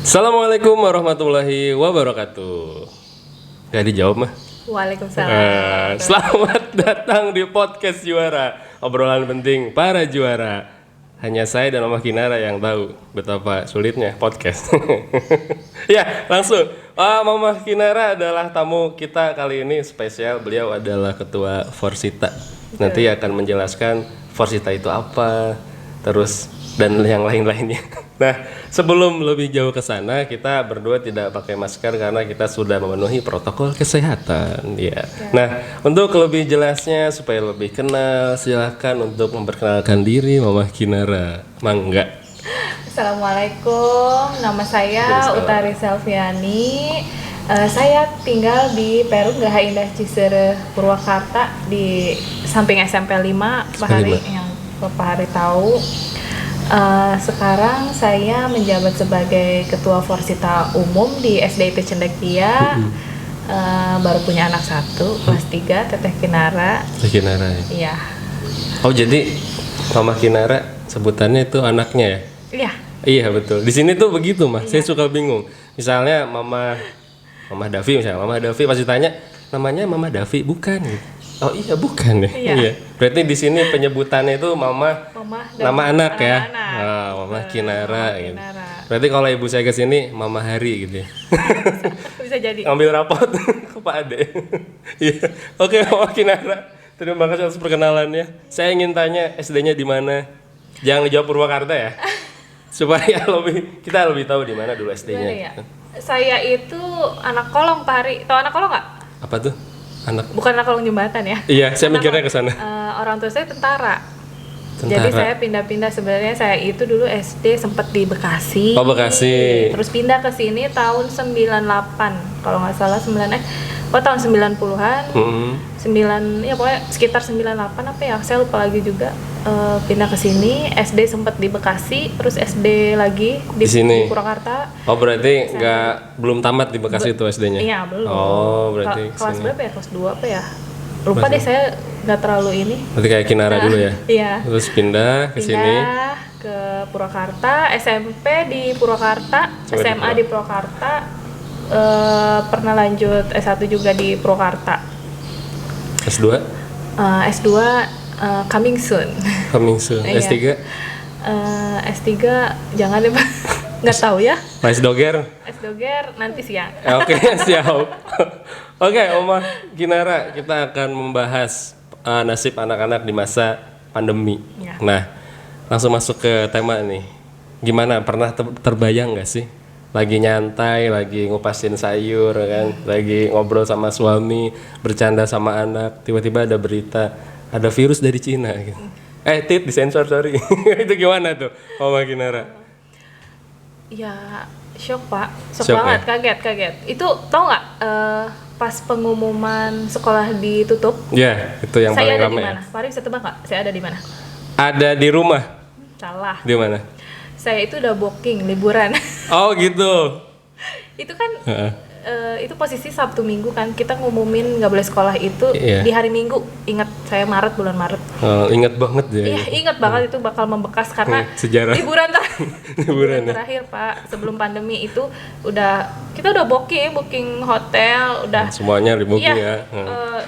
Assalamualaikum warahmatullahi wabarakatuh. Gak dijawab mah. Waalaikumsalam. Selamat datang di podcast Juara, obrolan penting para juara. Hanya saya dan Mama Kinara yang tahu betapa sulitnya podcast. Ya, langsung. Mama Kinara adalah tamu kita kali ini spesial. Beliau adalah ketua Forsita. Nanti akan menjelaskan Forsita itu apa, terus dan yang lain-lainnya. Nah, sebelum lebih jauh ke sana, kita berdua tidak pakai masker karena kita sudah memenuhi protokol kesehatan. Ya. Nah, untuk lebih jelasnya supaya lebih kenal, silakan untuk memperkenalkan diri Mama Kinara. Mangga. Assalamualaikum, nama saya Utari Selviani. Saya tinggal di Perum, Geraha Indah Ciseure, Purwakarta, di samping SMP 5, Pak Hari yang Bapak Hari tahu. Sekarang saya menjabat sebagai Ketua Forsita Umum di SDIP Cendekia. Baru punya anak satu, kelas 3, Teteh Kinara. Teteh Kinara ya? Iya. Oh, jadi Mama Kinara sebutannya itu anaknya ya? Iya. Iya, betul. Di sini tuh begitu, Mah. Saya suka bingung. Misalnya Mama Davi misalnya. Mama Davi pasti tanya, namanya Mama Davi bukan gitu. Oh iya, bukan ya. Iya. Berarti di sini penyebutannya itu Mama nama anak ya. Mama Kinara gitu. Berarti kalau ibu saya ke sini Mama Hari gitu ya. Bisa jadi. Ambil rapot ke Pak Ade. Iya. Oke, Mama Kinara. Terima kasih atas perkenalannya. Saya ingin tanya SD-nya di mana? Jangan jawab Purwakarta ya. Supaya kita lebih tahu di mana dulu SD-nya. Ya? Saya itu anak kolong, Pak Hari. Tahu anak kolong nggak? Apa tuh? Bukan anak kolong jembatan ya. Iya, saya mikirnya ke sana. Orang tua saya tentara. Jadi saya pindah-pindah, sebenarnya saya itu dulu SD sempat di Bekasi. Oh, Bekasi. Terus pindah ke sini tahun 98. Kalau nggak salah tahun 90-an. 9 ya pokoknya sekitar 98 apa ya? Saya lupa lagi juga. Pindah ke sini, SD sempat di Bekasi, terus SD lagi di sini. Purwakarta. Oh, berarti belum tamat di Bekasi itu SD-nya? Iya, belum. Oh, berarti kelas berapa ya? Kelas 2 apa ya? Lupa deh, saya nggak terlalu ini. Berarti kayak Kinara dulu ya? Iya. Terus pindah ke sini? Pindah ke Purwakarta, SMP di Purwakarta, SMA di Purwakarta, pernah lanjut S1 juga di Purwakarta. S2? S2 coming soon. Coming soon. S3? S3 jangan deh, Pak. Nggak tahu ya. S Doger nanti siang. Oke, siap. Oke, Oma Kinara, kita akan membahas nasib anak-anak di masa pandemi. Ya. Nah, langsung masuk ke tema nih. Gimana, pernah terbayang nggak sih? Lagi nyantai, lagi ngupasin sayur kan, lagi ngobrol sama suami, bercanda sama anak, tiba-tiba ada berita, ada virus dari Cina gitu. Tit disensor, sorry. Itu gimana tuh, Oma Kinara? Ya, shock Pak, shock banget, ya? kaget. Itu tau nggak pas pengumuman sekolah ditutup? Ya, itu yang paling ramai. Saya ada di mana? Pak Ari bisa tebak nggak? Saya ada di mana? Ada di rumah. Salah. Di mana? Saya itu udah booking liburan. Oh gitu. Itu kan itu posisi Sabtu Minggu kan, kita ngumumin nggak boleh sekolah itu di hari Minggu. Ingat, saya bulan Maret. Ingat banget ya. Iya, ingat banget, itu bakal membekas karena sejarah. Liburan liburan terakhir Pak, sebelum pandemi itu kita udah booking hotel, udah semuanya di-booking ya.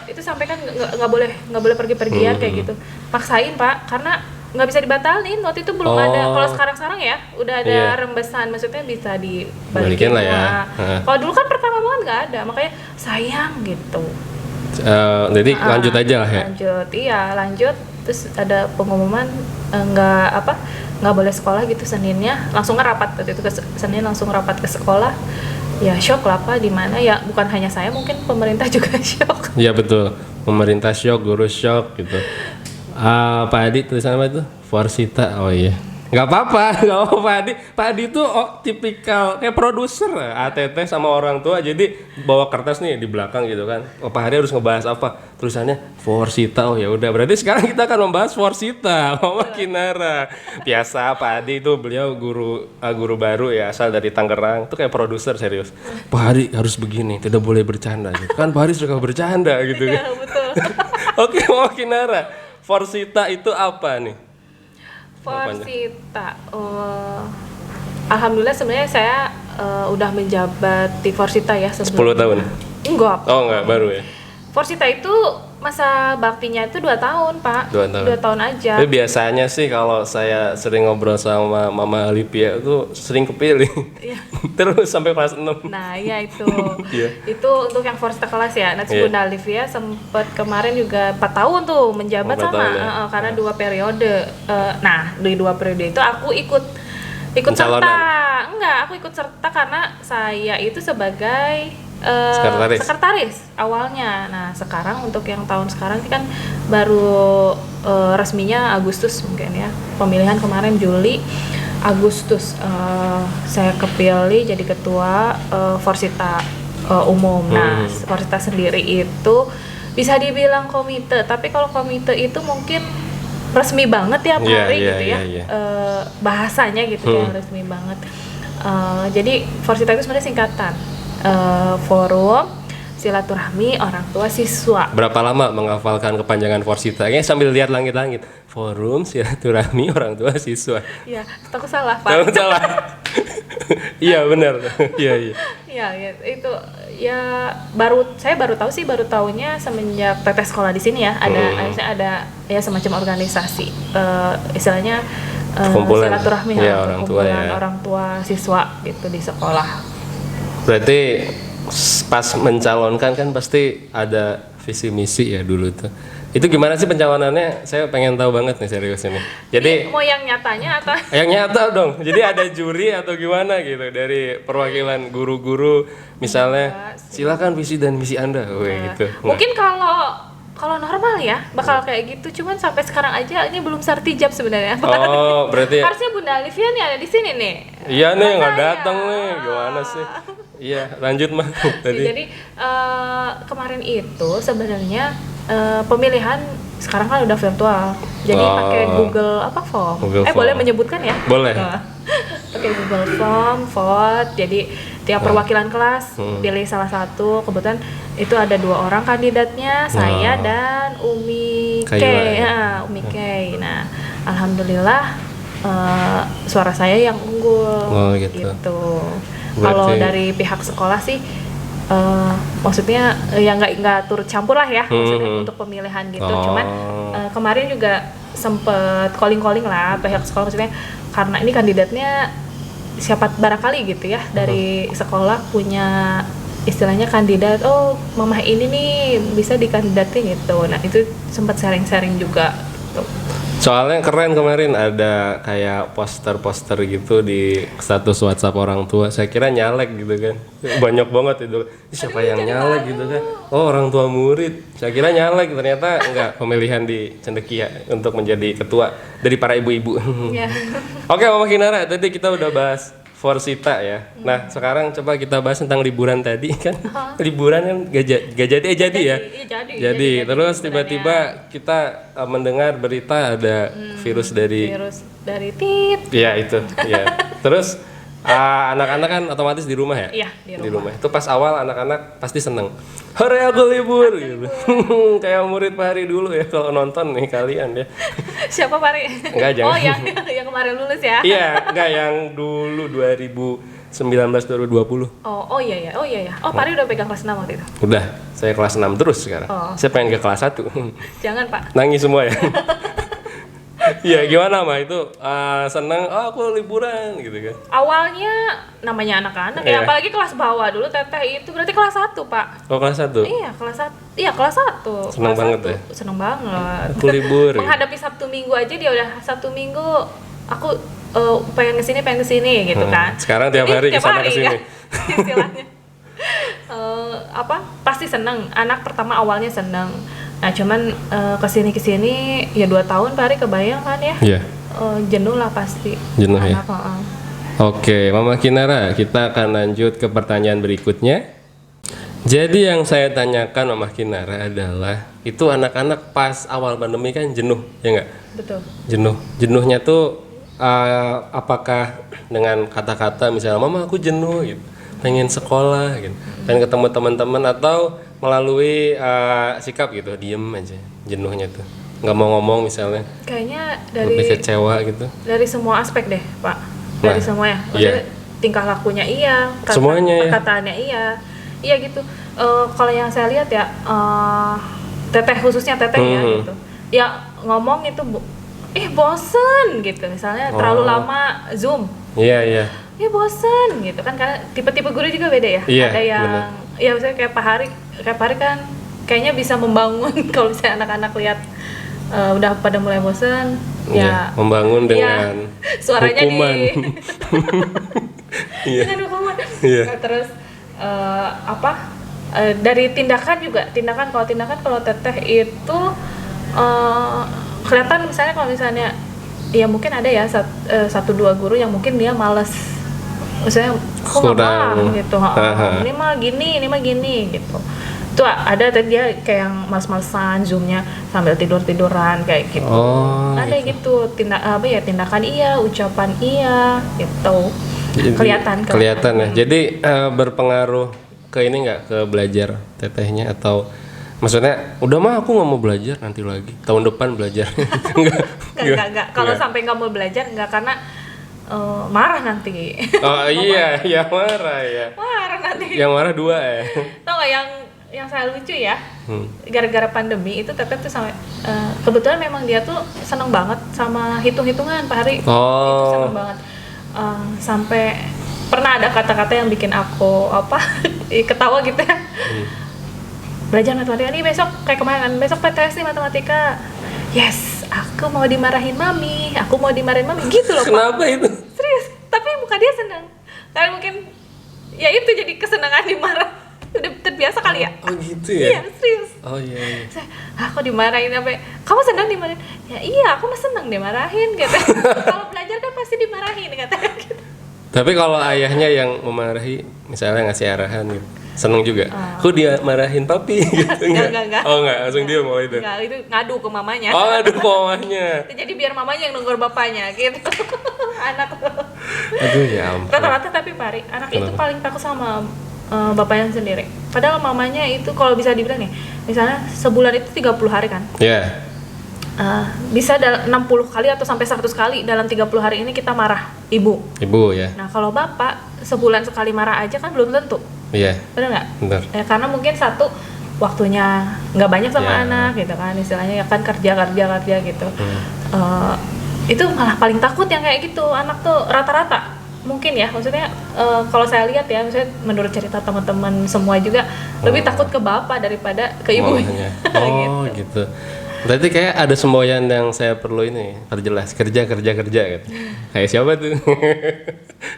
Itu sampai kan nggak boleh pergi-pergian kayak gitu. Paksain Pak, karena nggak bisa dibatalin, waktu itu belum ada. Kalau sekarang ya udah ada rembesan, maksudnya bisa dibalikin lah ya. Kalau dulu kan pertama banget nggak ada, makanya sayang gitu. Jadi lanjut aja lah ya. Lanjut. Terus ada pengumuman nggak boleh sekolah gitu Seninnya, langsung ngerapat waktu itu ke Senin, langsung rapat ke sekolah. Ya shock lah Pak, di mana ya bukan hanya saya, mungkin pemerintah juga shock. Iya betul, pemerintah shock, guru shock gitu. Pak Adi tulisan apa itu? Forsita. Oh iya. Gak apa-apa Pak Adi tuh tipikal kayak produser ATT sama orang tua, jadi bawa kertas nih di belakang gitu kan. Pak Adi harus ngebahas apa? Tulisannya Forsita. Oh ya udah, berarti sekarang kita akan membahas Forsita. Mama Kinara. Biasa Pak Adi itu beliau guru baru ya, asal dari Tangerang. Itu kayak produser serius. Pak Adi harus begini, tidak boleh bercanda gitu. Kan Pak Adi suka bercanda gitu kan. Iya, betul. Oke, Mama Kinara. Forsita itu apa nih? Forsita, alhamdulillah sebenarnya saya udah menjabat di Forsita ya 10 tahun? Enggak. Oh enggak, baru ya? Forsita itu masa baktinya itu 2 tahun, Pak. 2 tahun. 2 tahun aja. Tapi biasanya sih kalau saya sering ngobrol sama Mama Alipia itu sering kepilih. Iya. Terus sampai kelas 6. Nah, ya itu. Iya. Itu untuk yang Forsita kelas ya. Nah, Iya. Bunda Alivia sempat kemarin juga 4 tahun tuh menjabat 4 sama tahun ya? karena 2 periode. Nah, di 2 periode itu aku ikut Pencalonan? serta. Enggak, aku ikut serta karena saya itu sebagai sekretaris awalnya. Nah, sekarang untuk yang tahun sekarang ini kan baru resminya Agustus mungkin ya. Pemilihan kemarin Juli, Agustus saya kepilih jadi ketua Forsita umum. Nah, Forsita sendiri itu bisa dibilang komite, tapi kalau komite itu mungkin resmi banget tiap hari gitu ya. Bahasanya gitu ya, resmi banget. Jadi Forsita itu sebenarnya singkatan Forum Silaturahmi Orang Tua Siswa. Berapa lama menghafalkan kepanjangan Forsita? Kayaknya sambil lihat langit-langit. Forum Silaturahmi Orang Tua Siswa. Iya, aku salah, Pak. Kamu salah. Iya benar. Iya. Iya, itu ya saya baru tahu sih, baru tahunya semenjak teteh sekolah di sini ya. Ada ya semacam organisasi. Istilahnya silaturahmi ya, orang tua ya. Orang tua siswa gitu di sekolah. Berarti pas mencalonkan kan pasti ada visi misi ya dulu tuh. Itu gimana sih pencalonannya? Saya pengen tahu banget nih serius ini. Jadi mau yang nyatanya atau yang nyata dong. Jadi ada juri atau gimana gitu dari perwakilan guru-guru misalnya silakan visi dan misi Anda gitu. Mungkin kalau normal ya bakal kayak gitu, cuman sampai sekarang aja ini belum sertijab sebenarnya. Oh, berarti harusnya Bunda Alivia nih ada di sini nih. Iya nih, nggak datang nih, gimana sih? Iya, lanjut mah tadi. Jadi kemarin itu sebenarnya pemilihan sekarang kan udah virtual. Jadi pakai Google Form. Form. Boleh menyebutkan ya? Boleh. Pakai Google Form, vote. Jadi tiap perwakilan kelas pilih salah satu. Kebetulan itu ada 2 orang kandidatnya, saya dan Umi Kay. Umi Kay. Nah, alhamdulillah suara saya yang unggul. Oh, gitu. Kalau dari pihak sekolah sih maksudnya ya nggak turut campur lah ya maksudnya untuk pemilihan gitu. Cuman kemarin juga sempet calling lah pihak sekolah, maksudnya karena ini kandidatnya siapa barangkali gitu ya dari sekolah punya istilahnya kandidat, oh mamah ini nih bisa dikandidatin gitu. Nah itu sempat sharing juga gitu. Soalnya keren kemarin ada kayak poster-poster gitu di status WhatsApp orang tua. Saya kira nyalek gitu kan. Banyak banget itu. Siapa yang nyalek gitu kan? Oh, orang tua murid. Saya kira nyalek, ternyata enggak, pemilihan di Cendekia untuk menjadi ketua dari para ibu-ibu. Yeah. Oke, Mama Kinara, tadi kita udah bahas Forsita ya. Nah, sekarang coba kita bahas tentang liburan tadi kan. Liburan kan gak jadi ya. Jadi terus tiba-tiba kita mendengar berita ada virus dari TIP. Iya, itu. Ya. Terus anak-anak kan otomatis di rumah ya? Iya, di rumah. Itu pas awal anak-anak pasti seneng. Hari aku libur gitu. Kayak murid Pari dulu ya kalau nonton nih kalian ya. Siapa Pari? Enggak, jangan. Oh, yang kemarin lulus ya? Iya, enggak, yang dulu 2019-2020. Oh iya. Oh, Pari udah pegang kelas 6 waktu itu. Udah, saya kelas 6 terus sekarang. Saya pengen ke kelas 1. Jangan, Pak. Nangis semua ya. Iya, gimana mah itu seneng, oh aku liburan gitu kan. Awalnya namanya anak-anak ya, apalagi kelas bawah dulu teteh itu berarti kelas 1, Pak. Oh, kelas 1? Iya, kelas 1. Iya, kelas 1. Seneng banget ya? Seneng banget. Aku libur. Menghadapi Sabtu Minggu aja dia udah Sabtu Minggu aku pengen kesini gitu kan. Sekarang tiap hari kesana kesini. Kan? Istilahnya. Pasti seneng. Anak pertama awalnya seneng. Nah cuman kesini ya 2 tahun Pak Ari kebayang kan ya. Iya. Jenuh lah pasti. Jenuh ya. Oke, Mama Kinara, kita akan lanjut ke pertanyaan berikutnya. Jadi yang saya tanyakan Mama Kinara adalah itu anak-anak pas awal pandemi kan jenuh ya nggak? Betul. Jenuhnya tuh apakah dengan kata-kata misalnya Mama aku jenuh gitu, pengen sekolah gitu, pengen ketemu teman-teman, atau melalui sikap gitu, diem aja jenuhnya tuh, nggak mau ngomong misalnya, kayaknya lebih kecewa gitu dari semua aspek deh Pak, dari semua ya. Iya. tingkah lakunya iya, semuanya ya. perkataannya iya gitu. Kalau yang saya lihat ya, teteh khususnya teteh ya gitu, ya ngomong itu bosen gitu, misalnya terlalu lama Zoom. Iya. Ya bosen gitu kan, karena tipe-tipe guru juga beda ya. Ada yang ya misalnya kayak Pak Hari kan kayaknya bisa membangun kalau misalnya anak-anak lihat udah pada mulai bosen ya membangun dengan suaranya hukuman. Dengan hukuman. Terus dari tindakan kalau teteh itu kelihatan misalnya kalau misalnya ya mungkin ada ya 1-2 guru yang mungkin dia malas, misalnya kok nggak marah gitu, ini mah gini gitu. Itu ada dia kayak yang males-malesan zoomnya sambil tiduran kayak gitu. Ada gitu tindakan iya, ucapan iya gitu. Kelihatan ya. Jadi berpengaruh ke ini nggak, ke belajar tetehnya, atau maksudnya udah mah aku nggak mau belajar, nanti lagi tahun depan belajar. Enggak. Kalau sampai nggak mau belajar enggak, karena marah nanti. Iya marah ya. Marah nanti. Yang marah 2 ya. Tau nggak yang saya lucu ya? Gara-gara pandemi itu teteh tuh sampai kebetulan memang dia tuh seneng banget sama hitung-hitungan Pak Hari. Itu seneng banget. Sampai pernah ada kata-kata yang bikin aku ketawa gitu ya. Belajar matematika nih besok, kayak kemarin besok PTS nih matematika. Yes, aku mau dimarahin mami gitu loh. Kenapa itu? Serius, tapi muka dia senang. Karena mungkin ya itu jadi kesenangan dimarah. Udah terbiasa kali ya. Oh gitu ya? Iya, serius. Oh iya. Aku dimarahin sampai, kamu senang dimarahin? Ya iya, aku mah senang dimarahin gitu. Kalau belajar kan pasti dimarahin katanya gitu. Tapi kalau ayahnya yang memarahi, misalnya ngasih arahan gitu, seneng juga. Kok dia marahin papi gitu? Enggak. Oh enggak, langsung dia mau itu. Enggak, itu ngadu ke mamanya. Oh, ngadu ke mamanya. Jadi biar mamanya yang nunggu bapaknya gitu. Anak tuh. Aduh ya ampun. Rata-rata tapi Pari, anak itu paling takut sama bapaknya sendiri. Padahal mamanya itu kalau bisa dibilang nih, misalnya sebulan itu 30 hari kan. Iya. Bisa 60 kali atau sampai 100 kali dalam 30 hari ini kita marah ibu ya. Nah kalau bapak sebulan sekali marah aja kan belum tentu. Iya. Benar nggak? Benar. Ya, karena mungkin satu waktunya nggak banyak sama anak gitu kan, istilahnya ya kan kerja gitu. Itu malah paling takut yang kayak gitu anak tuh rata-rata mungkin ya, maksudnya kalau saya lihat ya, misalnya menurut cerita teman-teman semua juga lebih takut ke bapak daripada ke ibu. Gitu. Berarti kayak ada semboyan yang saya perlu ini perjelas, kerja gitu. Kayak siapa tuh?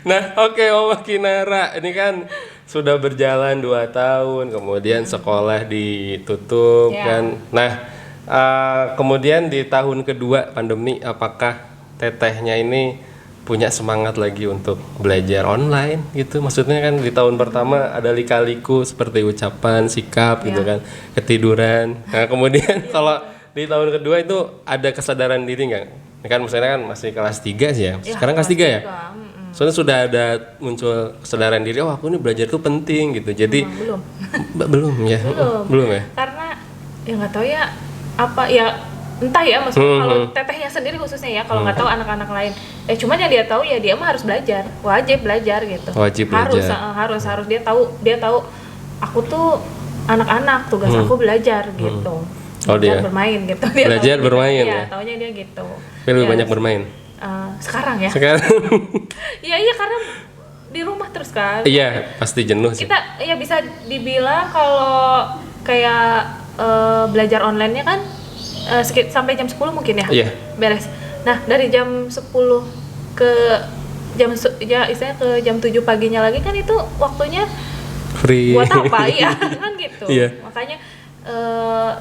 Nah, oke, Oma Kinara ini kan sudah berjalan 2 tahun, kemudian sekolah ditutup kan. Nah, kemudian di tahun kedua pandemi, apakah tetehnya ini punya semangat lagi untuk belajar online gitu? Maksudnya kan di tahun pertama ada lika-liku seperti ucapan, sikap gitu kan, ketiduran. Nah, kemudian kalau di tahun kedua itu ada kesadaran diri nggak? Kan misalnya kan masih kelas 3 sih ya. Sekarang kelas 3 ya? Soalnya sudah ada muncul kesadaran diri, aku ini belajar itu penting gitu. Jadi belum ya. Karena ya nggak tahu ya apa ya, entah ya, maksudnya kalau tetehnya sendiri khususnya ya, kalau nggak tahu anak-anak lain. Cuman yang dia tahu ya dia mah harus belajar, wajib belajar gitu. Harus dia tahu aku tuh anak-anak, tugas aku belajar gitu. Dia bermain gitu. Belajar bermain ya. Taunya dia gitu. Lebih banyak bermain. Sekarang ya. Iya karena di rumah terus kan. Iya, pasti jenuh sih. Kita ya bisa dibilang kalau kayak belajar online-nya kan sampai jam 10 mungkin ya. Iya. Beres. Nah, dari jam 10 ke istilahnya ke jam 7 paginya lagi kan itu waktunya free. Buat apa ya? Kan gitu. Iya. Makanya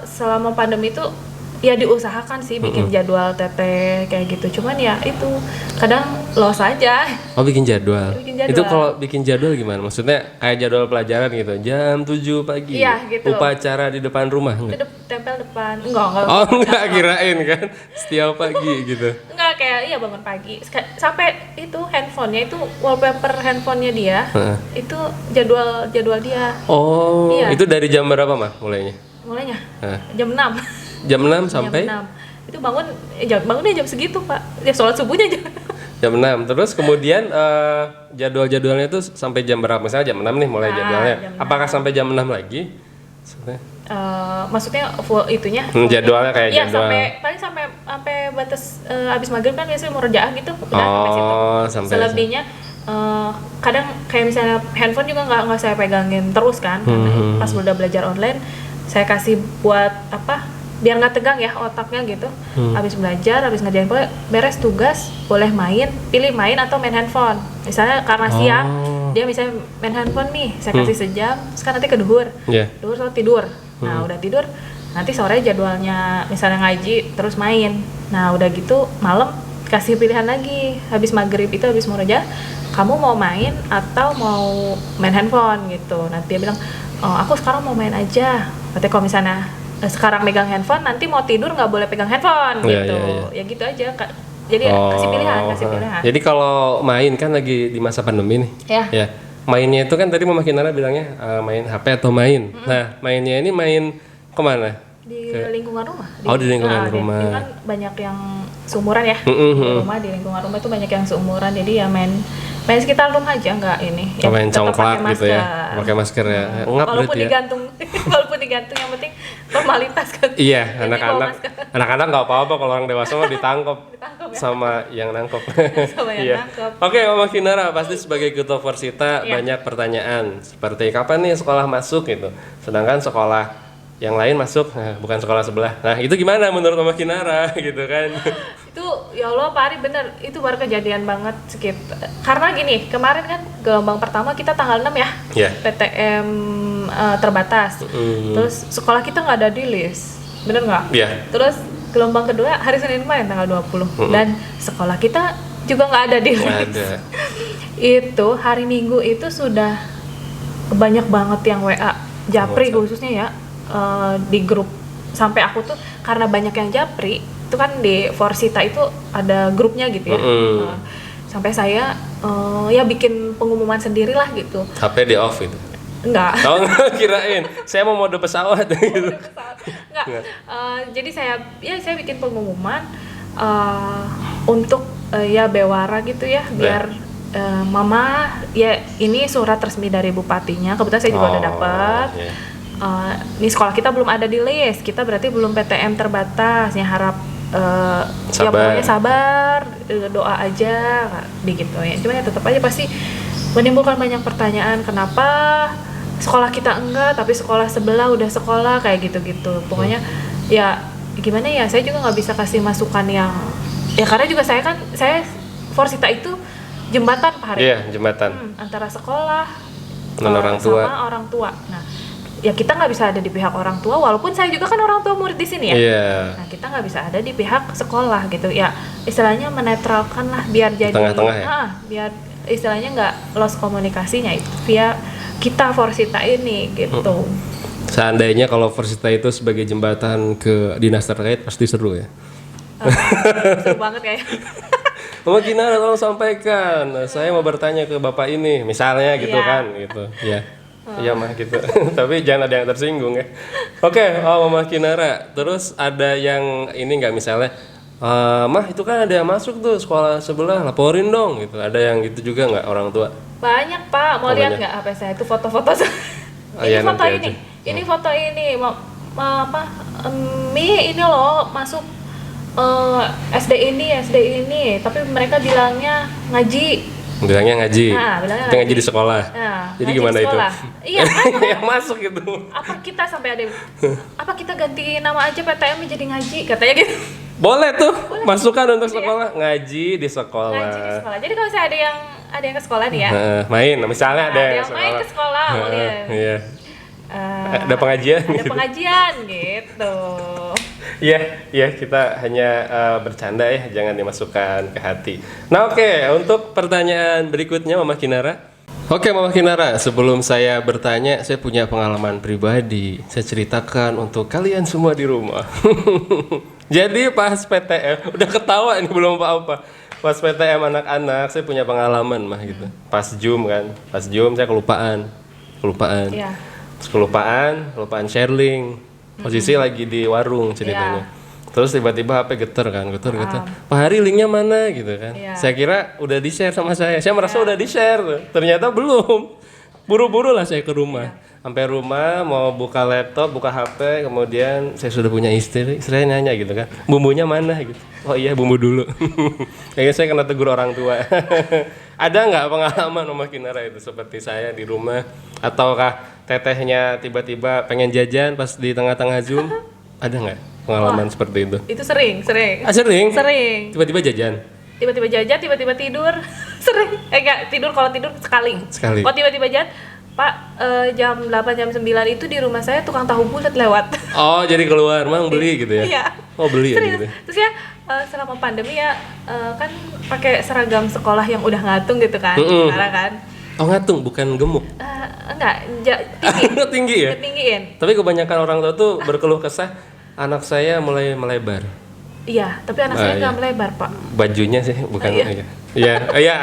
selama pandemi itu ya diusahakan sih bikin jadwal teteh kayak gitu, cuman ya itu kadang lost aja. Bikin jadwal. Itu kalau bikin jadwal gimana? Maksudnya kayak jadwal pelajaran gitu, jam 7 pagi. Iya, gitu. Upacara di depan rumah enggak? Tempel depan. Enggak. Enggak kirain kan setiap pagi gitu. Enggak, kayak bangun pagi. Sampai itu handphonenya itu wallpaper handphonenya dia. Itu jadwal dia. Iya. Itu dari jam berapa mah mulainya? Jam 6. Jam 6 sampai? Jam 6. Itu bangunnya jam segitu, Pak. Ya sholat subuhnya aja. Jam 6. Terus kemudian jadwal-jadwalnya itu sampai jam berapa? Misalnya jam 6 nih mulai jadwalnya. jam 6. Apakah sampai jam 6 lagi? Maksudnya full itunya? Jadwalnya kayak iya, jadwal. paling sampai batas abis maghrib kan biasanya murojaah gitu. Udah sampai situ. Sampai Selebihnya kadang kayak misalnya handphone juga nggak saya pegangin terus kan, karena pas udah belajar online saya kasih buat apa biar nggak tegang ya otaknya gitu. Habis belajar, habis ngerjain pokoknya beres tugas boleh main, pilih main atau main handphone. Misalnya karena siang dia misalnya main handphone nih, saya kasih sejam, terus kan nanti ke duhur, duhur so tidur. Nah udah tidur, nanti sore jadwalnya misalnya ngaji terus main. Nah udah gitu malam kasih pilihan lagi, habis maghrib itu habis murojaah, kamu mau main atau mau main handphone gitu. Nanti dia bilang, aku sekarang mau main aja. Berarti kalau misalnya sekarang megang handphone, nanti mau tidur nggak boleh pegang handphone gitu. Ya gitu aja. Jadi kasih pilihan. Jadi kalau main kan lagi di masa pandemi nih. Ya. Mainnya itu kan tadi Mama Kinara bilangnya main HP atau main. Nah, mainnya ini main kemana? Di lingkungan rumah. Di lingkungan rumah. Di kan banyak yang seumuran ya. Di rumah, di lingkungan rumah itu banyak yang seumuran. Jadi ya main sekitar rumah aja, nggak ini. Ya, main congklak gitu ya, pakai masker ya. Ngap walaupun ya. Walaupun digantung yang penting formalitas kan. Iya, anak-anak nggak apa-apa, kalau orang dewasa mah ditangkap sama yang nangkep. Oke, Mama Kinara, pasti sebagai ketua Forsita banyak pertanyaan seperti kapan nih sekolah masuk gitu. Sedangkan sekolah yang lain masuk, bukan sekolah sebelah. Nah, itu gimana menurut Mama Kinara gitu kan? Itu ya Allah Pak Ari bener, itu baru kejadian banget sekitar. Karena gini, kemarin kan gelombang pertama kita tanggal 6 ya, PTM terbatas. Terus sekolah kita nggak ada di list, bener nggak? Terus gelombang kedua hari Senin kemarin tanggal 20. Dan sekolah kita juga nggak ada di list. Itu hari Minggu itu sudah banyak banget yang WA, Japri khususnya ya. Di grup, sampai aku tuh karena banyak yang japri itu kan di Forsita itu ada grupnya gitu ya. Sampai saya ya bikin pengumuman sendirilah gitu. HP di off itu? Enggak. Kirain saya mau mode pesawat gitu. Enggak. Jadi saya bikin pengumuman untuk ya bewara gitu ya, biar Mama ya ini surat resmi dari bupatinya, kebetulan saya juga udah dapat. Nih sekolah kita belum ada di list, kita berarti belum PTM terbatas, ya harap ya pokoknya sabar, doa aja begitu ya. Cuma ya tetap aja pasti menimbulkan banyak pertanyaan, kenapa sekolah kita enggak tapi sekolah sebelah udah sekolah kayak gitu-gitu. Pokoknya ya gimana ya, saya juga nggak bisa kasih masukan yang ya, karena juga saya Forsita itu jembatan Pak Hari. Iya, jembatan antara sekolah dan orang tua sama orang tua. Nah, ya kita nggak bisa ada di pihak orang tua, walaupun saya juga kan orang tua murid di sini ya. Nah, kita nggak bisa ada di pihak sekolah gitu ya, istilahnya menetralkan lah, biar jadi tengah-tengah ya? Biar istilahnya nggak lost komunikasinya itu via kita Forsita ini gitu. Seandainya kalau Forsita itu sebagai jembatan ke dinas terkait pasti seru ya. Seru banget kayaknya. Mama Kinara tolong sampaikan, saya mau bertanya ke bapak ini misalnya gitu kan gitu ya. Iya mah gitu. Tapi jangan ada yang tersinggung ya. Oke, Mama Kinara. Terus ada yang ini nggak misalnya, mah itu kan ada yang masuk tuh sekolah sebelah, laporin dong gitu. Ada yang gitu juga nggak orang tua? Banyak Pak. Mau lihat nggak HP saya itu foto-foto? Ini foto ini. Ini foto ini. Apa? ini loh masuk SD ini. Tapi mereka bilangnya ngaji. Bilangnya ngaji. Ngaji di sekolah. Jadi gimana itu? Iya, yang masuk gitu. Apa kita sampai ada kita ganti nama aja PTM menjadi ngaji katanya gitu. Boleh tuh, masukkan untuk sekolah, ngaji di sekolah. Ngaji di sekolah. Jadi kalau saya ada yang ke sekolah nih ya. Main, misalnya ada yang main ke sekolah, boleh. Iya. Ada pengajian. Ada pengajian gitu. Iya, kita hanya bercanda ya, jangan dimasukkan ke hati. Nah, oke, untuk pertanyaan berikutnya Mama Kinara. Oke, Mama Kinara, sebelum saya bertanya, saya punya pengalaman pribadi. Saya ceritakan untuk kalian semua di rumah. Jadi pas PTM, udah ketawa ini belum apa-apa. Pas PTM anak-anak, saya punya pengalaman mah gitu. Pas Zoom saya kelupaan. Iya. Kelupaan sharing. Posisi lagi di warung ceritanya. Terus tiba-tiba HP getar kan, getar. Pak Hari linknya mana gitu kan? Iya. Saya kira udah di-share sama saya. Saya merasa udah di-share tuh. Ternyata belum. Buru-buru lah saya ke rumah. Sampai rumah mau buka laptop, buka HP, kemudian saya sudah punya istri. Saya nanya gitu kan, bumbunya mana gitu. Oh iya bumbu dulu. Kayaknya saya kena tegur orang tua. Ada nggak pengalaman Oma Kinara itu seperti saya di rumah? Ataukah tetehnya tiba-tiba pengen jajan pas di tengah-tengah Zoom? Ada nggak pengalaman seperti itu? Itu sering. Sering? Sering. Tiba-tiba jajan? Tiba-tiba jajan, tiba-tiba tidur. Sering. Enggak, kalau tidur sekali. Sekali. Kalau tiba-tiba jajan, Pak, jam 8, jam 9 itu di rumah saya tukang tahu bulat lewat. Oh, jadi keluar, Mang beli gitu ya? Iya. Oh, beli ya Serius. gitu. Terus ya selama pandemi ya kan pakai seragam sekolah yang udah ngatung gitu kan. Sekarang kan. Oh, ngatung, bukan gemuk? Enggak, tinggi. Tinggi ya? Ketinggiin. Tapi kebanyakan orang tua tuh berkeluh kesah, anak saya mulai melebar. Iya, tapi anak saya nggak melebar, Pak. Bajunya sih, bukan. Iya. Iya,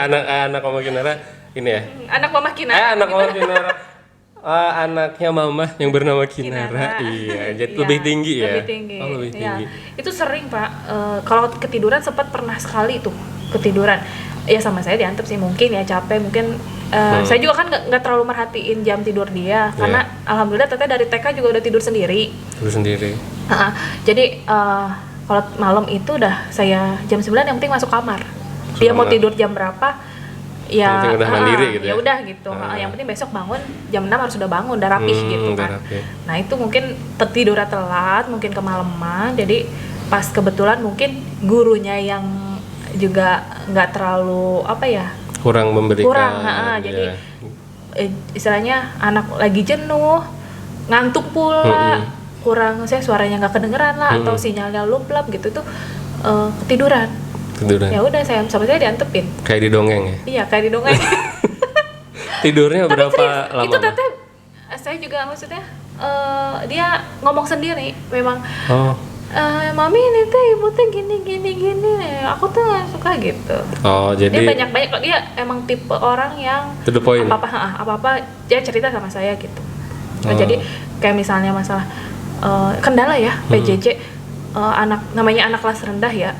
anak Oma Kinara ini ya. Anak Mama Kinara. Anak Oma Kinara. Anaknya mama yang bernama Kinara. Iya, jadi lebih tinggi ya. Lebih tinggi. Oh, lebih tinggi. Iya. Itu sering, Pak. Kalau ketiduran sempat pernah sekali tuh ketiduran. Ya sama saya diantep sih, mungkin ya capek, mungkin saya juga kan nggak terlalu merhatiin jam tidur dia karena alhamdulillah teteh dari TK juga udah tidur sendiri. Jadi kalau malam itu udah saya jam 9 yang penting masuk kamar. Dia mau tidur jam berapa ya udah mandiri gitu ya udah gitu. Yang penting besok bangun jam 6 harus udah bangun, udah rapih gitu kan. Nah itu mungkin tidurnya telat, mungkin kemalaman. Jadi pas kebetulan mungkin gurunya yang juga nggak terlalu kurang memberikan. Jadi istilahnya anak lagi jenuh, ngantuk pula, kurang suaranya nggak kedengeran lah, atau sinyalnya luplap gitu tuh ketiduran. Ya udah saya diantepin. Kayak di dongeng ya? Iya, kayak di dongeng. Tidurnya Tapi berapa serius, lama? itu teteh saya juga maksudnya dia ngomong sendiri memang. Mami ini teh ibu teh gini aku tuh gak suka gitu. Oh jadi dia banyak kok, dia emang tipe orang yang to the point. apa dia cerita sama saya gitu. Jadi kayak misalnya masalah kendala ya PJJ, namanya anak kelas rendah ya,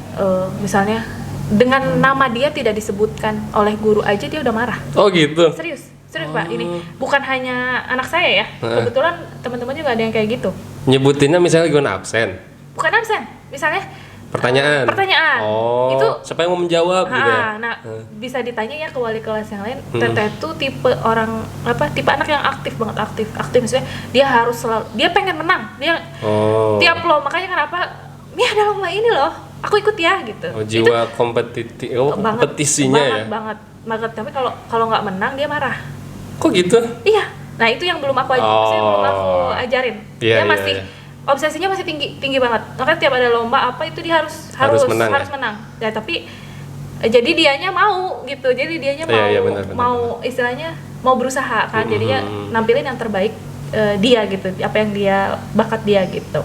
misalnya dengan nama dia tidak disebutkan oleh guru aja dia udah marah. Oh gitu. Serius Pak, ini bukan hanya anak saya ya, kebetulan teman-teman juga ada yang kayak gitu. Nyebutinnya misalnya gimana, absen? Bukan absen, misalnya pertanyaan. Oh, itu siapa yang mau menjawab gitu ya? Nah, bisa ditanya ya ke wali kelas yang lain. Teteh tuh tipe orang tipe anak yang aktif banget, aktif maksudnya dia harus selalu, dia pengen menang, dia tiap lomba, makanya kenapa Mia ada lomba ini loh, aku ikut ya gitu. Jiwa kompetisinya banget. Tapi kalau nggak menang dia marah. Kok gitu? Iya. Nah itu yang belum aku ajarin. Dia masih obsesinya masih tinggi banget. Makanya tiap ada lomba itu dia harus menang. Ya tapi jadi dianya mau gitu. Jadi dianya mau istilahnya mau berusaha kan. Jadinya nampilin yang terbaik dia gitu. Apa yang dia bakat dia gitu.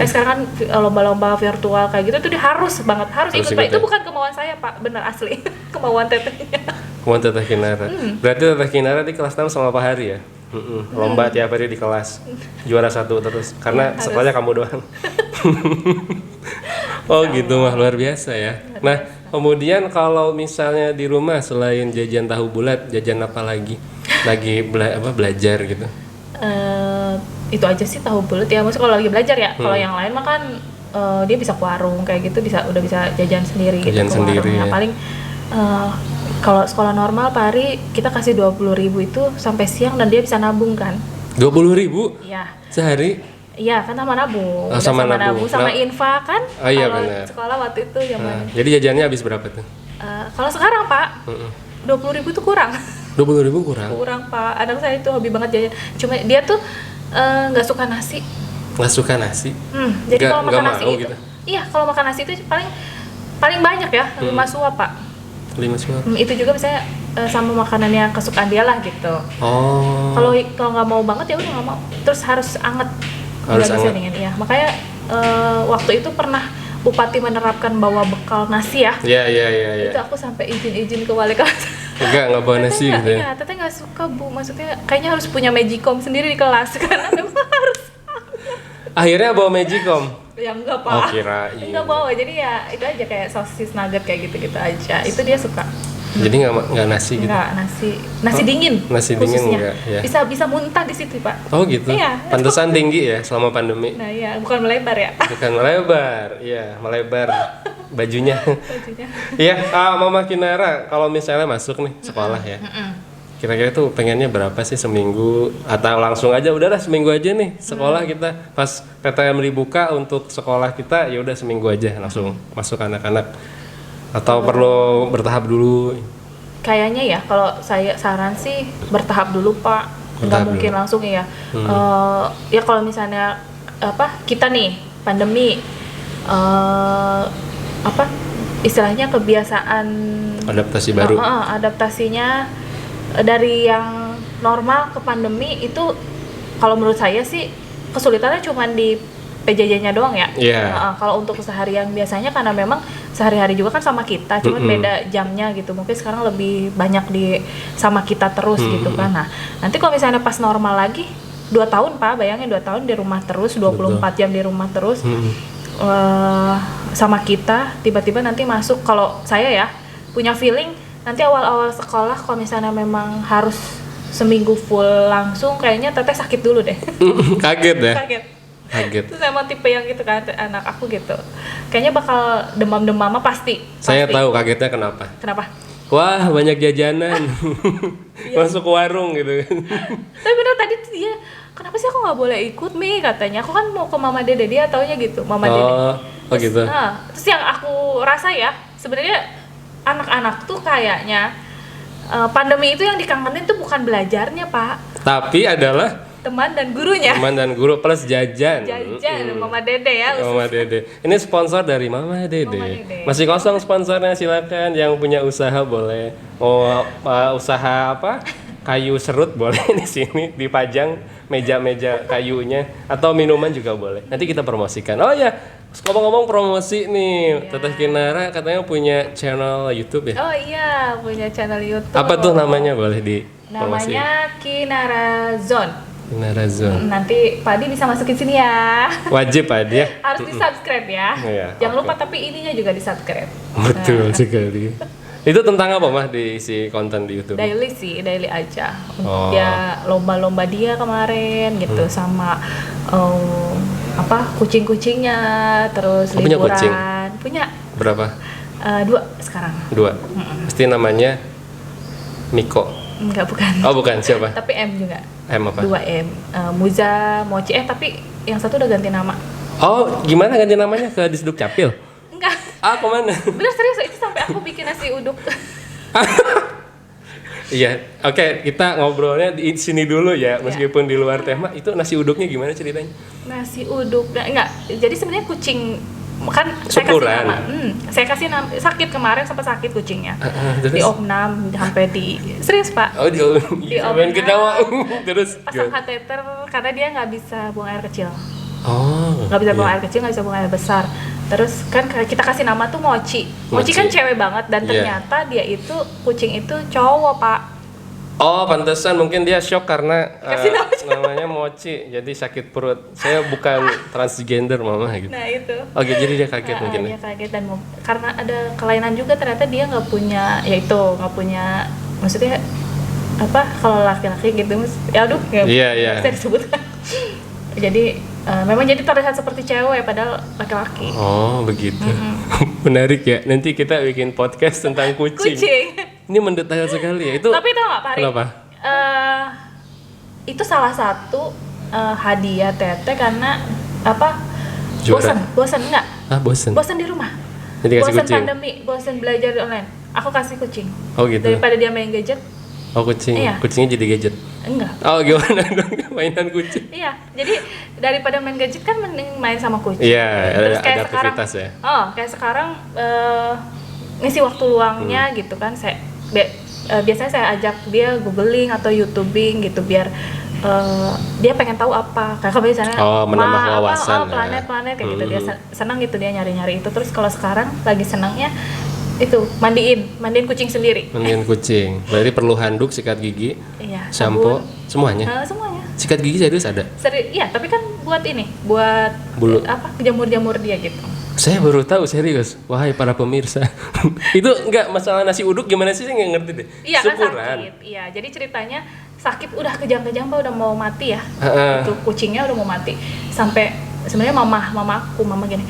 Sekarang kan lomba-lomba virtual kayak gitu tuh dia harus ikut Pak. Itu bukan kemauan saya Pak, bener asli. Kemauan tetehnya. Kemauan teteh Kinara. Berarti teteh Kinara di kelas 6 sama Pak Hari ya? Lomba tiap hari di kelas, juara 1 terus karena sekolahnya kamu doang. Oh gitu mah, luar biasa ya. Nah kemudian kalau misalnya di rumah selain jajan tahu bulat, jajan apa lagi? Lagi belajar gitu? Itu aja sih tahu bulat ya, maksudnya kalau lagi belajar ya. Kalau yang lain mah kan dia bisa ke warung kayak gitu, udah bisa jajan sendiri gitu ke warung. Ya. Paling kalau sekolah normal Pak Hari kita kasih 20.000 itu sampai siang dan dia bisa nabung kan. 20.000? Iya. Sehari? Iya kan sama nabung. Sama nabung. Sama infak kan. Iya kalau benar. Sekolah waktu itu yang mana? Jadi jajannya habis berapa tuh? Kalau sekarang Pak 20.000 tuh kurang. 20.000 kurang? Kurang Pak. Anak saya itu hobi banget jajan. Cuma dia tuh nggak suka nasi. Nggak suka nasi? Jadi kalau makan nasi itu, gitu? Iya kalau makan nasi itu paling banyak ya 5 suap Pak. 5 suap. Itu juga misalnya sama makanan yang kesukaan dia lah gitu. Kalau nggak mau banget ya udah nggak mau. Terus harus anget. Harus anget. Iya. Makanya waktu itu pernah bupati menerapkan bawa bekal nasi ya. Iya. Itu aku sampai izin ke wali kelas. Enggak bawa nasi gitu ya. Iya, teteh nggak suka Bu. Maksudnya kayaknya harus punya magicom sendiri di kelas karena memang harus. Akhirnya bawa magicom. Ya enggak pak. Oh kirain. Enggak bawa, jadi ya itu aja kayak sosis nugget kayak gitu-gitu aja. Itu dia suka. Jadi nggak nasi gitu? Enggak, nasi dingin. Nasi dingin khususnya. enggak, ya. Bisa muntah di situ pak. Oh gitu? Iya. Pantesan tinggi ya selama pandemi? Nah iya, bukan melebar ya. Bukan melebar, iya melebar bajunya. Bajunya. Iya, Mama Kinara kalau misalnya masuk nih sekolah ya, kira-kira tuh pengennya berapa sih seminggu? Atau langsung aja udahlah seminggu aja nih sekolah kita pas PTM dibuka untuk sekolah kita ya udah seminggu aja langsung masuk anak-anak. Atau perlu bertahap dulu? Kayaknya ya kalau saya saran sih bertahap dulu pak, nggak mungkin langsung ya. Ya kalau misalnya kita nih pandemi istilahnya kebiasaan Adaptasi baru. Adaptasinya dari yang normal ke pandemi itu kalau menurut saya sih kesulitannya cuma di PJJ-nya doang ya. Yeah. Kalau untuk keseharian biasanya karena memang sehari-hari juga kan sama kita, cuman beda jamnya gitu. Mungkin sekarang lebih banyak sama kita terus gitu kan. Nah, nanti kalau misalnya pas normal lagi 2 tahun Pak, bayangin 2 tahun di rumah terus, 24 jam di rumah terus. Sama kita, tiba-tiba nanti masuk, kalau saya ya punya feeling nanti awal-awal sekolah kalau misalnya memang harus seminggu full langsung, kayaknya teteh sakit dulu deh. Kaget ya? Kaget. Terus emang tipe yang gitu kan anak aku gitu. Kayaknya bakal demam-demam pasti. Saya tahu kagetnya kenapa. Kenapa? Wah, banyak jajanan. Masuk ke warung gitu kan. Tapi bener tadi tuh dia, kenapa sih aku nggak boleh ikut Mi katanya. Aku kan mau ke Mama Dede, dia taunya gitu, Mama Dede. Oh gitu. Terus yang aku rasa ya, sebenarnya anak-anak tuh kayaknya pandemi itu yang dikangenin tuh bukan belajarnya Pak, tapi adalah teman dan gurunya. Teman dan guru plus jajan. Mama Dede ya. Mama Dede. Ini sponsor dari Mama Dede. Mama Dede. Masih kosong sponsornya, silakan yang punya usaha boleh. Usaha apa? Kayu serut boleh di sini dipajang meja-meja kayunya atau minuman juga boleh. Nanti kita promosikan. Oh ya, ngomong-ngomong promosi nih, Teteh Kinara katanya punya channel YouTube ya? Oh iya, punya channel YouTube. Apa tuh namanya, boleh di promosi? Namanya Kinara Zone. Kinara Zone. Nanti Pak Adi bisa masukin sini ya. Wajib Pak Adi ya. Harus di-subscribe ya. Iya, Jangan lupa tapi ininya juga di-subscribe. Betul sekali. Itu tentang apa mah diisi konten di YouTube? Daily sih, daily aja. Dia lomba-lomba dia kemarin gitu sama kucing-kucingnya, terus liburan. Punya kucing? Punya. Berapa? 2 sekarang. 2. Pasti namanya Miko. Enggak, bukan. Oh bukan, siapa? Tapi M juga. M apa? 2 M. Muza, Mochi. Tapi yang satu udah ganti nama. Oh, gimana ganti namanya ke Disduk Capil? Enggak. Kemana? Bener serius, itu sampai aku bikin nasi uduk. Iya, oke, kita ngobrolnya di sini dulu ya, meskipun di luar tema. Itu nasi uduknya gimana ceritanya? Nasi uduk, enggak. Jadi sebenarnya kucing kan syukuran. Saya kasih nama, sakit kemarin sempat sakit kucingnya. Di opnam sampai di serius Pak. Oh di opnam. Ketawa. Terus pasang kateter karena dia nggak bisa buang air kecil. Oh. Nggak bisa buang air kecil, nggak bisa buang air besar. Terus kan kita kasih nama tuh Mochi. Mochi kan cewek banget dan ternyata dia itu kucing itu cowok Pak. Oh, pantesan mungkin dia shock karena namanya Mochi, jadi sakit perut. Saya bukan transgender mama gitu. Nah itu. Oke, jadi dia kaget mungkin. Dia kaget dan karena ada kelainan juga ternyata dia nggak punya, nggak punya, maksudnya apa kalau laki-laki gitu ya aduh Iya. Bisa disebutkan. Jadi memang jadi terlihat seperti cewek padahal laki-laki. Oh begitu. Menarik ya. Nanti kita bikin podcast tentang kucing. Ini mendetail sekali ya. Itu. Tapi tau nggak Pak Ari? Kenapa? Itu salah satu hadiah Tete karena apa? Juara. Bosan enggak? Bosan. Bosan di rumah. Jadi kasih bosan kucing. Pandemi, bosan belajar di online. Aku kasih kucing. Oh gitu. Daripada dia main gadget. Oh kucing. Iya. Kucingnya jadi gadget. Enggak. Oh gimana dong mainan kucing? Iya. Jadi daripada main gadget kan mending main sama kucing. Iya. Terus kayak ada aktivitas sekarang, ya. Kayak sekarang ngisi waktu luangnya gitu kan. Biasanya saya ajak dia googling atau youtubing gitu biar dia pengen tahu apa. Kayak misalnya menambah wawasan. Planet-planet kayak gitu. Dia senang gitu dia nyari-nyari itu. Terus kalau sekarang lagi senangnya itu mandiin kucing sendiri. Mandiin kucing. Berarti perlu handuk, sikat gigi, Iya, sampo, sabun. semuanya. Semuanya. Sikat gigi serius ada? Iya, tapi kan buat Bulu. jamur-jamur dia gitu. Saya baru tahu serius. Wahai para pemirsa. Itu enggak masalah nasi uduk gimana sih? Saya nggak ngerti deh. Iya kan Syukuran. sakit. Iya, jadi ceritanya sakit udah kejang-kejang Pak, udah mau mati ya. Heeh. Itu kucingnya udah mau mati. Sampai sebenarnya mama gini.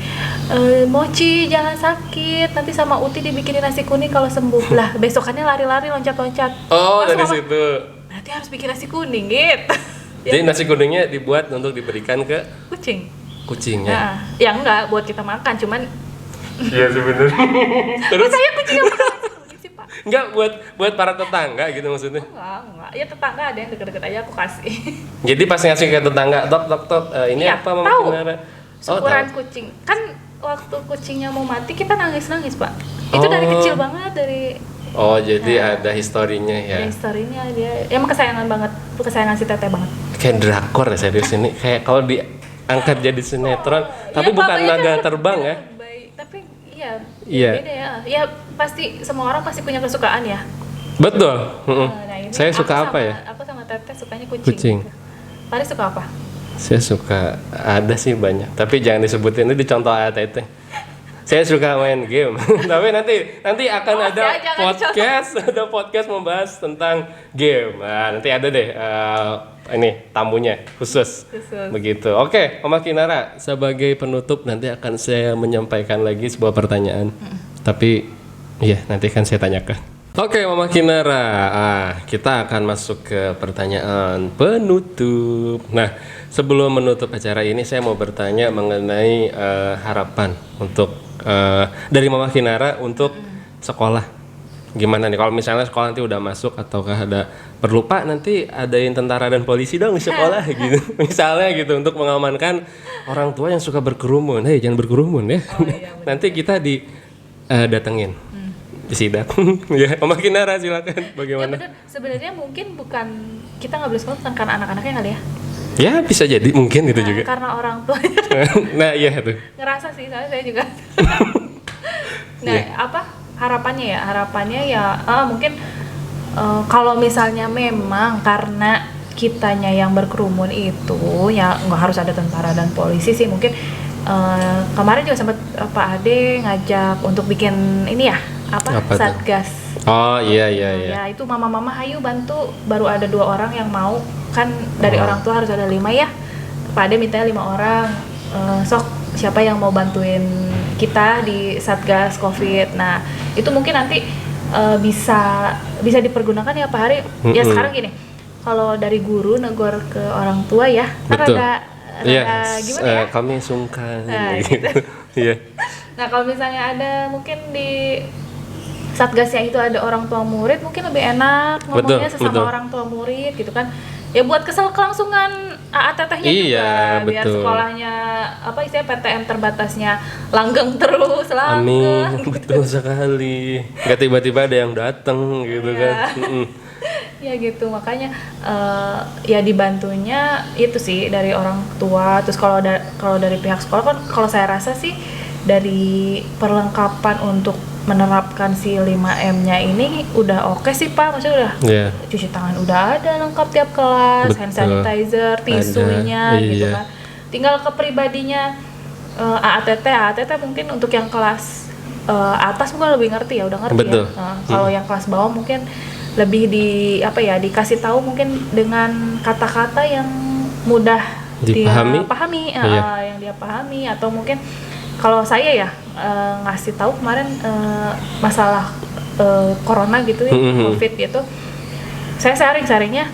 Mochi jangan sakit, nanti sama Uti dibikinin nasi kuning kalau sembuh. Lah, besokannya lari-lari loncat-loncat. Oh, Langsung dari mama, situ. berarti harus bikin nasi kuning gitu. Jadi nasi kuningnya dibuat untuk diberikan ke kucingnya. Nah, ya enggak buat kita makan, cuman Iya sebenarnya. Terus saya kucingnya makan sih Pak. enggak buat para tetangga gitu maksudnya. Enggak. Ya tetangga ada yang deket-deket aja aku kasih. Jadi pas ngasih ke tetangga, tok, ini Iya, apa Mama tahu. Kinara? Syukuran tahu. kucing. Kan waktu kucingnya mau mati kita nangis-nangis, Pak. Itu dari kecil banget, dari Oh, jadi ada historinya ya. historinya dia. Emang kesayangan banget, kesayangan si Teteh banget. Kayak drakor ya serius ini. Kayak kalau diangkat jadi sinetron, tapi Ya, bukan papanya naga kan terbang ya. baik, tapi iya, Iya. beda ya. Ya pasti semua orang pasti punya kesukaan ya. Betul. Mm-mm. Nah, ini Saya aku suka apa sama- ya? Aku sama Teteh sukanya kucing. Kucing. Paling suka apa? Saya suka, ada sih banyak, tapi jangan disebutin, itu dicontoh ATT. Saya suka main game, tapi nanti akan Oh, ada ya, jangan podcast membahas tentang game. Nah, nanti ada deh ini tamunya khusus. Begitu. Oke, Mama Kinara, sebagai penutup nanti akan saya menyampaikan lagi sebuah pertanyaan. Tapi iya, nanti akan saya tanyakan. Oke, Mama Kinara, kita akan masuk ke pertanyaan penutup. Nah, sebelum menutup acara ini, saya mau bertanya mengenai harapan untuk dari Mama Kinara untuk sekolah. Gimana nih kalau misalnya sekolah nanti udah masuk ataukah ada perlu Pak nanti adain tentara dan polisi dong di sekolah gitu. Misalnya gitu untuk mengamankan orang tua yang suka berkerumun. Hei, jangan berkerumun ya. Nanti kita datengin. Disidak. Ya, Mama Kinara silakan. Bagaimana? Ya bener, sebenarnya mungkin bukan kita nggak boleh sekolah bukan karena anak-anaknya kali ya. Ya, bisa jadi mungkin gitu juga. Karena orang tuanya Nah, iya tuh. ngerasa sih, soalnya saya juga. Nah, Iya. apa harapannya ya? Harapannya ya mungkin kalau misalnya memang karena kitanya yang berkerumun itu ya nggak harus ada tentara dan polisi sih, mungkin kemarin juga sempat Pak Ade ngajak untuk bikin ini ya Apa tuh? satgas. Oh, iya. Ya itu mama-mama hayu bantu, baru ada 2 orang yang mau, kan dari orang tua harus ada 5 ya. Pak Ade mintanya 5 orang. Sok siapa yang mau bantuin kita di satgas COVID. Nah itu mungkin nanti bisa dipergunakan ya Pak Hari. Ya sekarang gini, kalau dari guru negor ke orang tua ya kan Betul. ada Iya, gimana ya. kami sungkan Nah, gitu. Iya. Nah kalau misalnya ada mungkin di satgasnya itu ada orang tua murid, mungkin lebih enak ngomongnya sesama betul. orang tua murid gitu kan. Ya buat kelangsungan AA-tetehnya Iya, juga, biar betul. sekolahnya apa istilahnya PTM terbatasnya langgeng terus, langgeng. Amin, betul sekali. Gak tiba-tiba ada yang datang gitu Iya. kan. Mm-mm. Ya gitu, makanya ya dibantunya itu sih dari orang tua. Terus kalau dari pihak sekolah kan, kalau saya rasa sih dari perlengkapan untuk menerapkan si 5M-nya ini udah oke sih Pak, maksudnya udah Iya. cuci tangan udah ada lengkap tiap kelas, hand Betul. sanitizer, tisunya Ada, gitu iya. kan. Tinggal ke pribadinya AATT mungkin untuk yang kelas atas mungkin lebih ngerti ya, udah ngerti Betul. ya. Kalau yang kelas bawah mungkin lebih dikasih tahu mungkin dengan kata-kata yang mudah Dipahami? dia pahami, Iya. yang dia pahami, atau mungkin kalau saya ya ngasih tahu kemarin masalah corona gitu ya, COVID gitu, saya sharingnya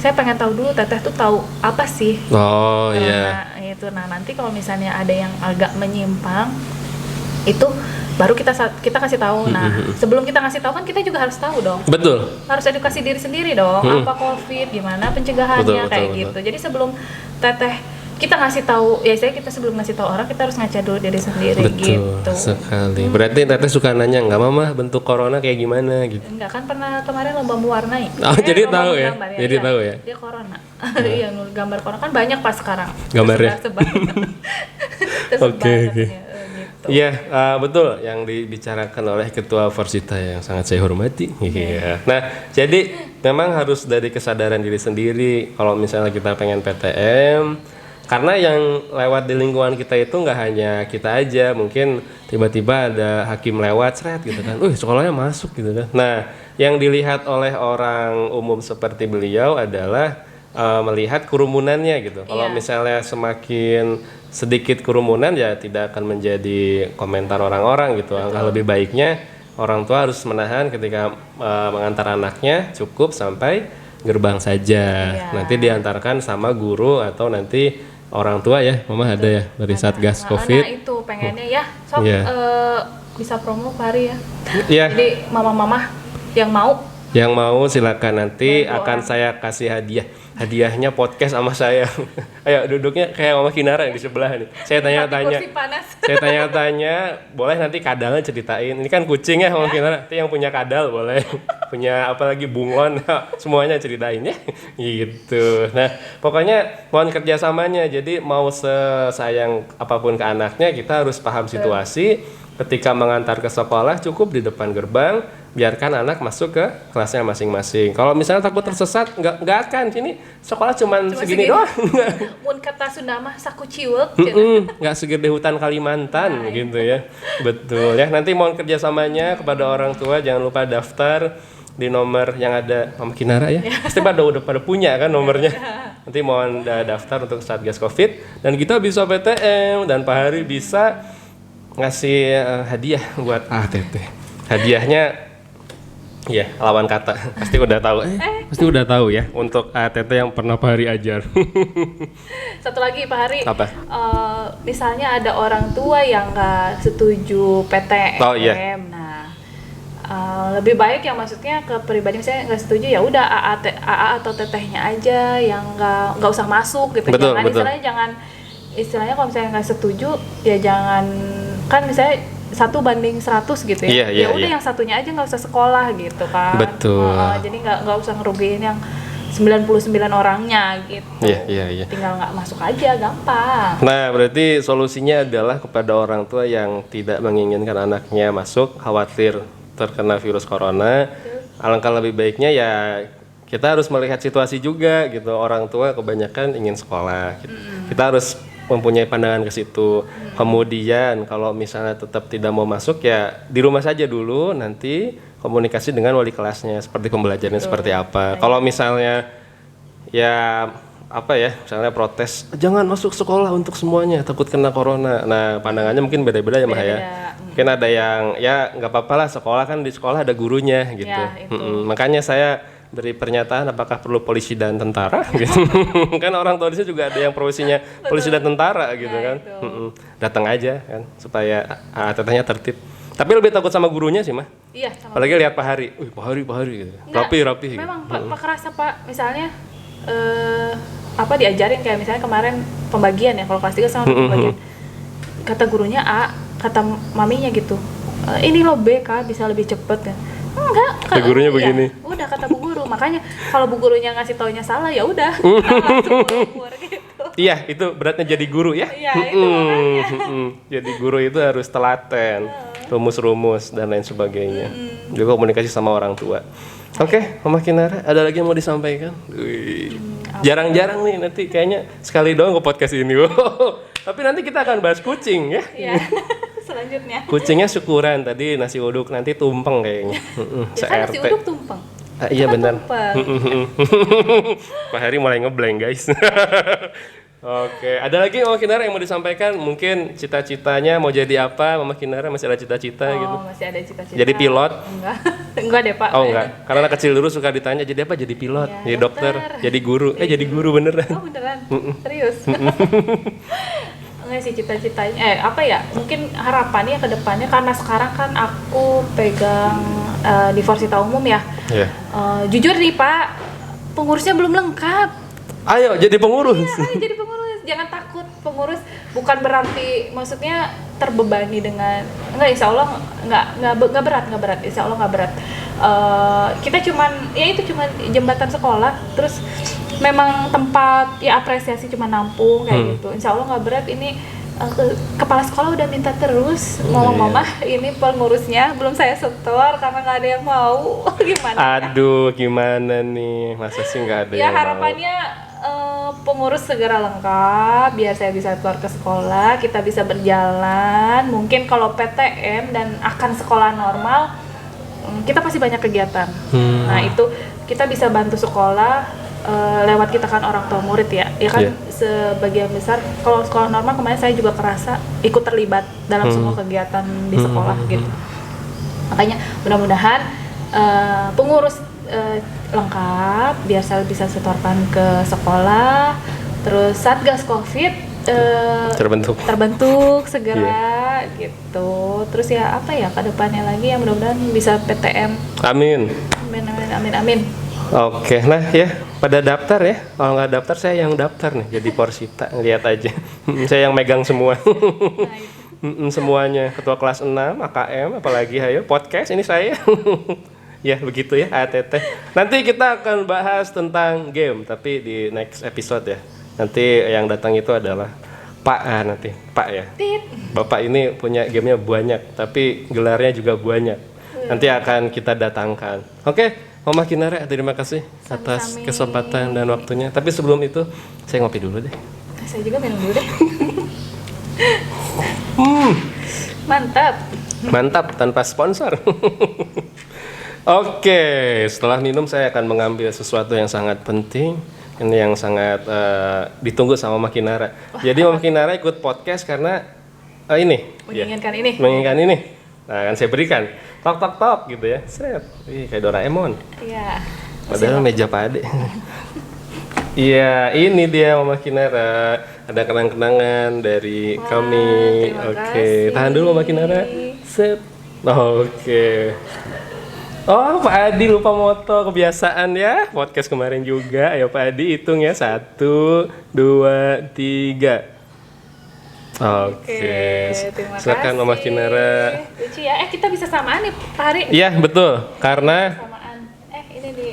saya pengen tahu dulu Teteh tuh tahu apa sih. Oh iya. Nah nanti kalau misalnya ada yang agak menyimpang itu baru kita kasih tahu. Nah sebelum kita ngasih tahu kan kita juga harus tahu dong, Betul. harus edukasi diri sendiri dong, apa COVID, gimana pencegahannya, Betul, kayak betul. gitu. Jadi sebelum Teteh kita ngasih tahu, ya saya kita sebelum ngasih tahu orang kita harus ngaca dulu diri sendiri. Betul gitu. sekali. Berarti Teteh suka nanya nggak Mama bentuk corona kayak gimana gitu. Enggak kan pernah kemarin lomba mewarnai. Oh, jadi lomba tahu ya? menggambar, Jadi iya. tahu ya? Dia corona. Iya, gambar corona kan banyak pas sekarang. Gambarnya? Tersebar. Tersebar Oke. katanya, gitu. gitu. Iya, betul yang dibicarakan oleh Ketua Forsita yang sangat saya hormati. Iya. Nah, jadi memang harus dari kesadaran diri sendiri. Kalau misalnya kita pengen PTM, karena yang lewat di lingkungan kita itu nggak hanya kita aja, mungkin tiba-tiba ada hakim lewat seret gitu kan, sekolahnya masuk gitu kan. Nah, yang dilihat oleh orang umum seperti beliau adalah melihat kerumunannya gitu. Kalau misalnya semakin sedikit kerumunan ya tidak akan menjadi komentar orang-orang gitu. Angka lebih baiknya orang tua harus menahan ketika mengantar anaknya cukup sampai gerbang saja. Nanti diantarkan sama guru atau nanti orang tua ya, Mama ada ya dari Satgas Covid. Nah itu pengennya ya, sob bisa promo Pak Hari ya. Iya. Jadi mama-mama yang mau silakan, nanti akan saya kasih hadiahnya podcast sama saya. Ayo duduknya kayak Mama Kinara yang di sebelah nih. Saya tanya-tanya, boleh nanti kadalnya ceritain. Ini kan kucing ya Mama Kinara. Nanti yang punya kadal boleh, punya apalagi bunglon, semuanya ceritain ya. Gitu. Nah, pokoknya mohon kerjasamanya. Jadi mau sesayang apapun ke anaknya, kita harus paham situasi. Ketika mengantar ke sekolah cukup di depan gerbang, biarkan anak masuk ke kelasnya masing-masing. Kalau misalnya takut tersesat, nggak akan. Sini sekolah cuma segini doang. Mun kata Sunda mah saku ciwek. Nggak segede hutan Kalimantan gitu ya. Betul ya. Nanti mohon kerjasamanya kepada orang tua, jangan lupa daftar di nomor yang ada Mama Kinara ya. Pasti udah pada punya kan nomornya. Nanti mohon daftar untuk Satgas Covid dan kita bisa PTM dan Pak Hari bisa ngasih hadiah buat ATT. Hadiahnya ya lawan kata. Pasti udah tahu ya untuk ATT yang pernah Pak Hari ajar. Satu lagi Pak Hari. Apa? Misalnya ada orang tua yang nggak setuju PTM. Oh, iya. Nah, lebih baik yang maksudnya ke pribadi saya nggak setuju ya udah AA atau tetehnya aja yang nggak usah masuk gitu. Betul. Istilahnya kalau misalnya nggak setuju ya jangan, kan misalnya 1:100 gitu ya. Ya udah yang satunya aja nggak usah sekolah gitu kan. Betul. Jadi nggak usah ngerugiin yang 99 orangnya gitu. Iya. Tinggal nggak masuk aja, gampang. Nah, berarti solusinya adalah kepada orang tua yang tidak menginginkan anaknya masuk, khawatir terkena virus corona. Alangkah lebih baiknya ya kita harus melihat situasi juga gitu. Orang tua kebanyakan ingin sekolah gitu. Kita harus mempunyai pandangan ke situ. Kemudian kalau misalnya tetap tidak mau masuk ya di rumah saja dulu, nanti komunikasi dengan wali kelasnya seperti pembelajarannya seperti apa. Kalau misalnya ya misalnya protes jangan masuk sekolah untuk semuanya takut kena corona. Nah, pandangannya mungkin beda-beda ya Mah ya. Mungkin ada yang ya nggak apa-apa lah, sekolah kan di sekolah ada gurunya gitu. Makanya saya beri pernyataan apakah perlu polisi dan tentara gitu. Kan orang tua di sini juga ada yang profesinya polisi dan tentara gitu kan. Datang aja kan supaya ATT-nya tertib. Tapi lebih takut sama gurunya sih Mah. Iya, apalagi lihat Pak Hari. Pak Hari gitu. Rapi memang gitu. Pak kerasa Pak, misalnya diajarin kayak misalnya kemarin pembagian ya, kalau kelas 3 sama pembagian. Kata gurunya A, kata maminya gitu. Ini loh B Kak, bisa lebih cepet kan. Enggak, kata gurunya begini. Udah kata Bu Guru. Makanya kalau Bu Gurunya ngasih taunya salah ya udah. Langsung keluar gitu. Iya, itu beratnya jadi guru ya. Iya, itu makanya. Jadi guru itu harus telaten, rumus-rumus dan lain sebagainya. Juga komunikasi sama orang tua. Oke, Mama Kinara, ada lagi yang mau disampaikan? Jarang-jarang nih, nanti kayaknya sekali doang ke podcast ini. Tapi nanti kita akan bahas kucing ya. Iya. Selanjutnya. Kucingnya syukuran, tadi nasi uduk, nanti tumpeng kayaknya. Ya kan nasi uduk tumpeng. Iya benar. Pak Hari mulai ngeblank guys. Oke, ada lagi Mama Kinara yang mau disampaikan? Mungkin cita-citanya mau jadi apa? Mama Kinara masih ada cita-cita gitu? Masih ada cita-cita. Jadi pilot? Enggak deh Pak. Oh enggak, karena kecil dulu suka ditanya jadi apa? Jadi pilot, jadi dokter, jadi guru. Jadi guru beneran. Oh beneran? Serius? Enggak sih cita-citanya, mungkin harapannya ke depannya, karena sekarang kan aku pegang di Forsita Umum ya. Jujur nih Pak, pengurusnya belum lengkap. Ayo jadi pengurus. Iya, jadi pengurus. Jangan takut pengurus. Bukan berarti maksudnya terbebani dengan insya Allah nggak berat. Insya Allah nggak berat. Kita cuman jembatan sekolah. Terus memang tempat ya apresiasi cuma nampung kayak gitu. Insya Allah nggak berat. Ini kepala sekolah udah minta terus mau mama ini pengurusnya belum saya setor karena nggak ada yang mau. Gimana? Aduh, gimana nih? Masa sih nggak ada Ya yang mau? harapannya pengurus segera lengkap biar saya bisa keluar ke sekolah, kita bisa berjalan. Mungkin kalau PTM dan akan sekolah normal, kita pasti banyak kegiatan. Nah itu kita bisa bantu sekolah lewat kita kan orang tua murid ya kan. Sebagian besar kalau sekolah normal kemarin saya juga kerasa ikut terlibat dalam semua kegiatan di sekolah gitu. Makanya mudah-mudahan pengurus lengkap biar saya bisa setorkan ke sekolah, terus Satgas Covid terbentuk segera gitu. Terus ya apa ya ke depannya lagi ya mudah-mudahan bisa PTM. Amin. Amin. Oke, nah ya pada daftar ya. Kalau nggak daftar saya yang daftar nih jadi Porsita, lihat aja. Saya yang megang semua. Semuanya, ketua kelas 6, AKM, apalagi ayo podcast ini saya. Ya begitu ya ATT. Nanti kita akan bahas tentang game tapi di next episode ya. Nanti yang datang itu adalah Pak nanti Pak ya. Bapak ini punya gamenya banyak tapi gelarnya juga banyak. Nanti akan kita datangkan. Oke, Mama Kinara terima kasih atas kesempatan dan waktunya. Tapi sebelum itu saya ngopi dulu deh. Saya juga minum dulu deh. Mantap tanpa sponsor. Oke, setelah minum saya akan mengambil sesuatu yang sangat penting. Ini yang sangat ditunggu sama Mama Kinara. Jadi Mama Kinara ikut podcast karena menginginkan ini. Nah, akan saya berikan. Tok gitu ya. Set. Kayak Doraemon. Iya. Padahal meja Pak Ade. Iya, ini dia Mama Kinara. Ada kenang-kenangan dari kami. Oke, tahan dulu Mama Kinara. Set. Oke. Oh, Pak Adi lupa moto, kebiasaan ya. Podcast kemarin juga. Ayo Pak Adi hitung ya. 1, 2, 3. Oke. Silakan Mama Kinara. Lucu ya. Kita bisa samaan nih Pak Hari. Iya, betul. Karena Samaan. Ini di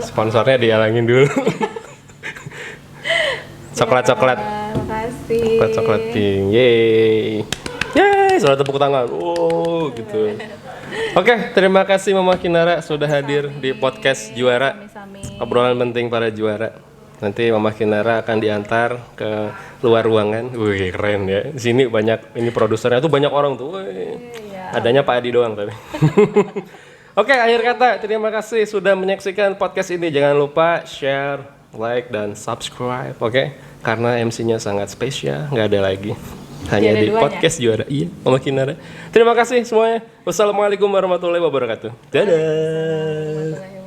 sponsornya dialangin dulu. Coklat. Makasih. Coklat pink. Yeay. Selamat tepuk tangan. Oh, gitu. Oke, terima kasih Mama Kinara sudah hadir di podcast Juara. Obrolan penting para juara. Nanti Mama Kinara akan diantar ke luar ruangan. Wih, keren ya. Di sini banyak ini produsernya tuh banyak orang tuh. Adanya Pak Adi doang tapi. Oke, akhir kata terima kasih sudah menyaksikan podcast ini. Jangan lupa share, like dan subscribe, oke? Karena MC-nya sangat spesial, nggak ada lagi. Hanya di podcast Juara. Iya, Mama Kinara. Terima kasih semuanya. Wassalamualaikum warahmatullahi wabarakatuh. Dadah.